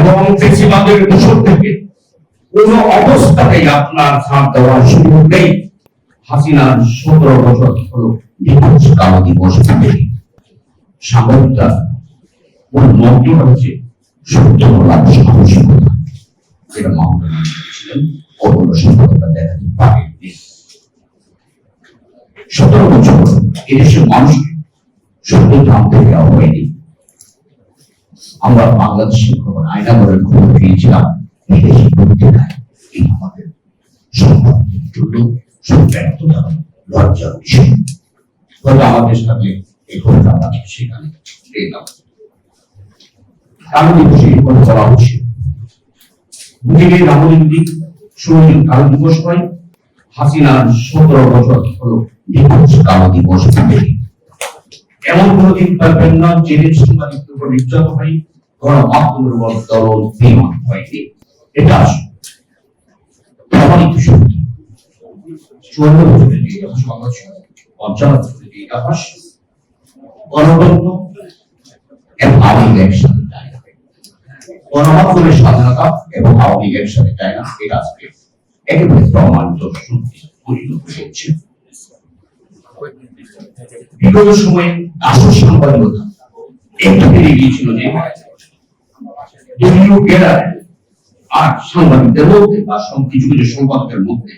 এবং ফেসিবাদের দোষর থেকে কোন অবস্থাতেই আপনার ছাড় দেওয়ার সুযোগ নেই। হাসিনার 17 বছর হলো নিখোঁজ কালো দিবস থেকে সামরিকতা ওর মন্ত্রটা হচ্ছে সত্য বলার সাহসিকতা, যেটা মাহমুদ ছিলেন অন্য সফলতা দেখাতে পারেননি। 17 বছর এদেশের মানুষ সত্য জানতে দেওয়া হয়নি। আমরা বাংলাদেশের খবর আয়নাগরের খবর পেয়েছিলাম বিদেশি পত্রিকায়। এই আমাদের সম্পাদকের জন্য ব্যর্থতা লজ্জার বিষয়। হয়তো আমাদের সাথে এই খবরটা আমরা সেখানে পেলাম। কালো দিবসে করে বলা হচ্ছে দুদিকে রামলিঙ্গি সুরঞ্জিত কালো দিবস হয়, হাসিনার 17 বছর হলো নিখোঁজ কালো দিবস থেকে। এমন কোনদিন পারবেন না যে সাংবাদিকদের উপর নির্যাতন হয়, গণমাধ্যমের উপর দলন বিমান হয়নি। এটা প্রমাণিত সত্যি। 54 বছরের ইতিহাস, 55 বছরের ইতিহাস, গণতন্ত্র এবং আওয়ামী লীগ একসাথে চায় না, গণমাধ্যমের স্বাধীনতা এবং আওয়ামী লীগ একসাথে চায় না। এটা আজকে একেবারে প্রমাণিত সত্যি পরিণত হচ্ছে। বিগত সময়ে আসল সাংবাদিকতা একটু বেড়ে গিয়েছিল যে দলীয় গেরার আর সাংবাদিকদের মধ্যে বা কিছু কিছু সম্পাদকের মধ্যে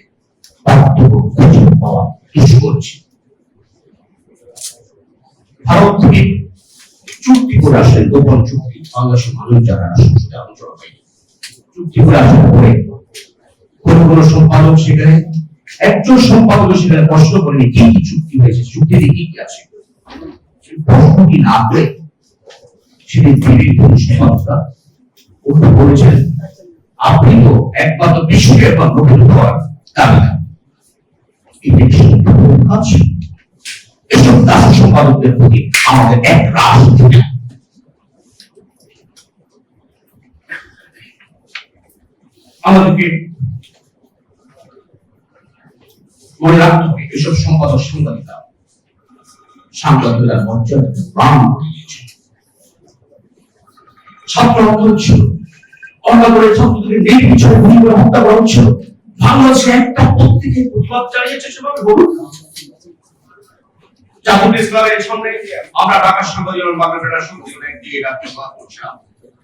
পার্থক্য খুঁজে পাওয়া কিছু করছে। ভারত থেকে চুক্তি করে আসেন, গোপন চুক্তি, বাংলাদেশের মানুষ যারা সংসদে আলোচনা হয়নি, চুক্তি করে আসার পরে কোন কোন সম্পাদক সেখানে একজন সম্পাদক সেখানে প্রশ্ন করেনি কি কি চুক্তি হয়েছে, চুক্তিতে কি কি আছে, প্রশ্নটি না করে সেটি সম্পাদকরা উঠে বলেছেন আপনি তো একমাত্র বিশ্বকে নতুন হওয়ার দাবি আছে। এসব দাস সম্পাদকদের প্রতি আমাদের এক রাশ আমাদেরকে মনে রাখতে হবে এসব সম্পাদক সাংবাদিকরা মর্যাদা প্রাণ দিয়েছে। ছাত্র আন্দোলন ছিল, অন্যান্য ছাত্রদের নির্বিচারে গুলি করে হত্যা করা হচ্ছিল। বাংলাদেশে একটা পত্রিকায় প্রতিবাদ চালিয়েছে, সেভাবে বলুন। জাতীয় ইসলামের সামনে আমরা ঢাকা সাংবাদিক বাংলা ফেডারেশন থেকে একদিকে প্রতিবাদ করছিলাম,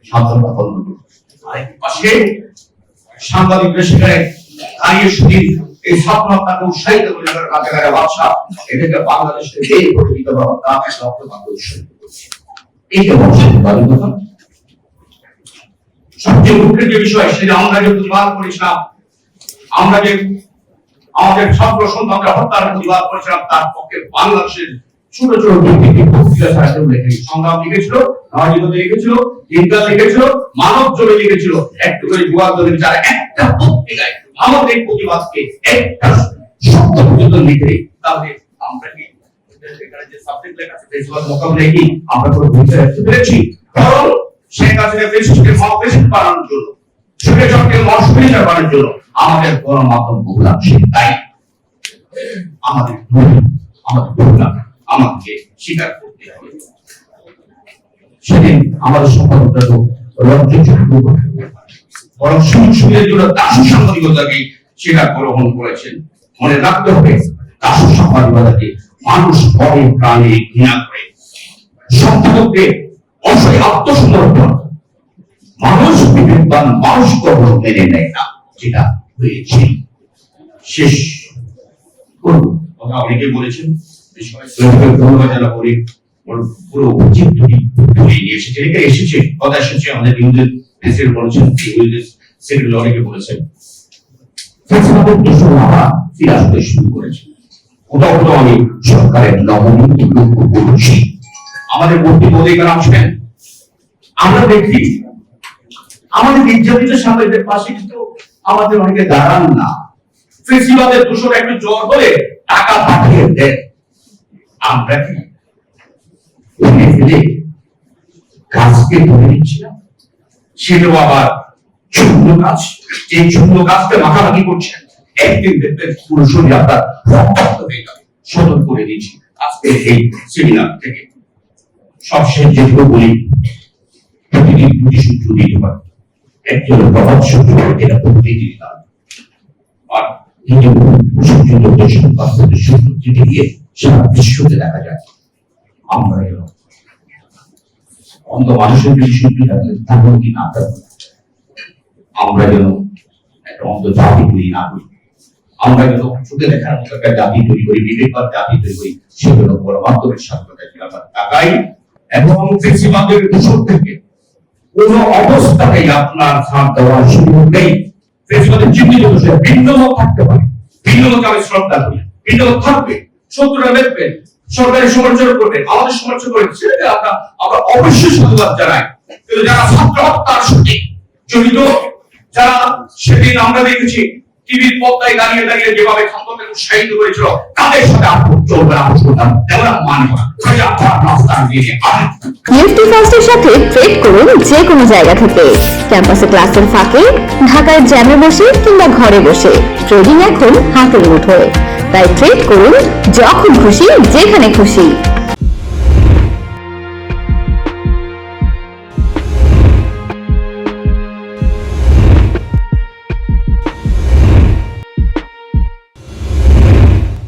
স্বাধীনতা বন্ধ করতে, আরেক পাশে সাংবাদিকরা সেখানে দাঁড়িয়ে শুধু এই ছাত্রহত্যাকে উৎসাহিত করে কাছাকাছি বাদশা এটাকে বাংলাদেশের এই প্রতিনিধিত্ব ব্যবস্থা এই যে সাংবাদিকতা সবচেয়ে দুঃখের যে বিষয়, সেটা আমরা যে প্রতিবাদ করেছিলাম, আমরা যে আমাদের ছাত্র সন্তানদের হত্যার প্রতিবাদ করেছিলাম, তার পক্ষে বাংলাদেশের ছোট ছোট পত্রিকা ছাড়া কেউ লেখেনি। সংগ্রাম লিখেছিল, নবজীবন লিখেছিল, ইনকাম লিখেছিল, মানব জমি লিখেছিল, একটু করে যুগান্তর লিখেছিল। একটা পত্রিকায় আমাদের প্রতিবাদকে একটা শব্দ পর্যন্ত লিখে, তাহলে আমরা কি এখানে যে সাবজেক্ট লেখা আছে প্রতিবাদ মোকাবিলা কি আমরা কোনো বুঝতে পেরেছি? কারণ শেখ হাসিনা ফেসিস্টকে মহাফেসিস্ট বানানোর জন্য, সুরেশকে মহাসুরেশা বানানোর জন্য আমাদের গণমাধ্যম বহুলাংশে দায়ী। আমাদের বহুলাংশ আমাকে স্বীকার করতে হবে। সেদিন আমাদের সম্পাদকরা তো বরং সুযোগ সুবিধার জন্য দাসু সাংবাদিকতাকে স্বীকার গ্রহণ করেছেন। মনে রাখতে হবে দাসু সাংবাদিকতাকে মানুষ পরে প্রাণে ঘৃণা করে, সম্পাদককে অসহায় আত্মসমর্পণ, মানুষ বিবেকবান মানুষ কখনো মেনে নেয় না, যেটা হয়েছে। শেষ করব কথা অনেকে বলেছেন, ধন্যবাদ জানাবো পুরো চিত্রটি নিয়ে এসেছে, এটা এসেছে কথা এসেছে আমাদের নিউজের প্রেসিডেন্ট বলেছেন, সেক্রেটারি অনেকে বলেছেন ফেসবুকের দোষর আমরা ফিরে আসতে শুরু করেছি। কোথাও কোথাও আমি সরকারের নবনীত লক্ষ্য করছি আমাদের বক্তব্য অধিকার আসবেন। আমরা দেখি আমাদের নির্যাতিত সাংবাদিকদের পাশে কিন্তু আমাদের অনেকে দাঁড়ান না। ফেসিবাদের দোষর একটু জ্বর হলে টাকা পাঠিয়ে দেন, আমরা কি কাজকে ধরে নিচ্ছিলাম? সেটাও আবার চূর্ণ কাজ, এই চূর্ণ কাজকে মাখামাখি করছেন, একদিন দেখবেন পুরো শরীর আপনার রক্তাক্ত হয়ে যাবে। সতর্ক করে দিয়েছি আজকে এই সেমিনার থেকে। সবশেষ যেটুকু বলি, প্রতিদিন দুটি সূত্র দিতে পারে, একজন প্রভাব শক্তিকে প্রতিনিধি দিতাম। আর কিন্তু সুযোগ দেশের বাস্তবে সুযোগ দিয়ে সারা বিশ্বকে দেখা যায় আমরা এলো অন্ধ মানুষের যদি সুযোগ থাকলে তাহলে কি না থাকবে, আমরা যেন একটা অন্ধ জাতি তৈরি না করি, আমরা যেন চোখে দেখার মতো একটা জাতি তৈরি করি, বিবেকবাদ জাতি তৈরি করি, সেগুলো গণমাধ্যমের স্বাধীনতা আমরা তাকাই এবং ফেসিবাদের দূষণ থেকে কোন অবস্থাতেই আপনার ছাড় দেওয়ার সুযোগ নেই। ফেসিবাদের চিহ্নিত দোষে ভিন্ন মত থাকতে পারে, ভিন্ন মত আমি শ্রদ্ধা করি, ভিন্ন মত থাকবে, শত্রুরা দেখবেন সরকারের সমালোচনা করবে, আমাদের সমালোচনা করবে, সেটা আমরা অবশ্যই সাধুবাদ জানাই। কিন্তু যারা ছাত্র হত্যার সাথে জড়িত, যারা সেদিন আমরা দেখেছি টিভির পর্দায় দাঁড়িয়ে দাঁড়িয়ে যেভাবে ছাত্রদের উৎসাহিত করেছিল, তাদের সাথে আপন চলবে না, আমরা মানব না। নিফটি ফার্স্টের সাথে ট্রেড করুন যে কোনো জায়গা থেকে, ক্যাম্পাসে ক্লাসের ফাঁকে, ঢাকায় জ্যামে বসে কিংবা ঘরে বসে। ট্রেডিং এখন হাতের মুঠোয়, তাই ট্রেড করুন যখন খুশি যেখানে খুশি।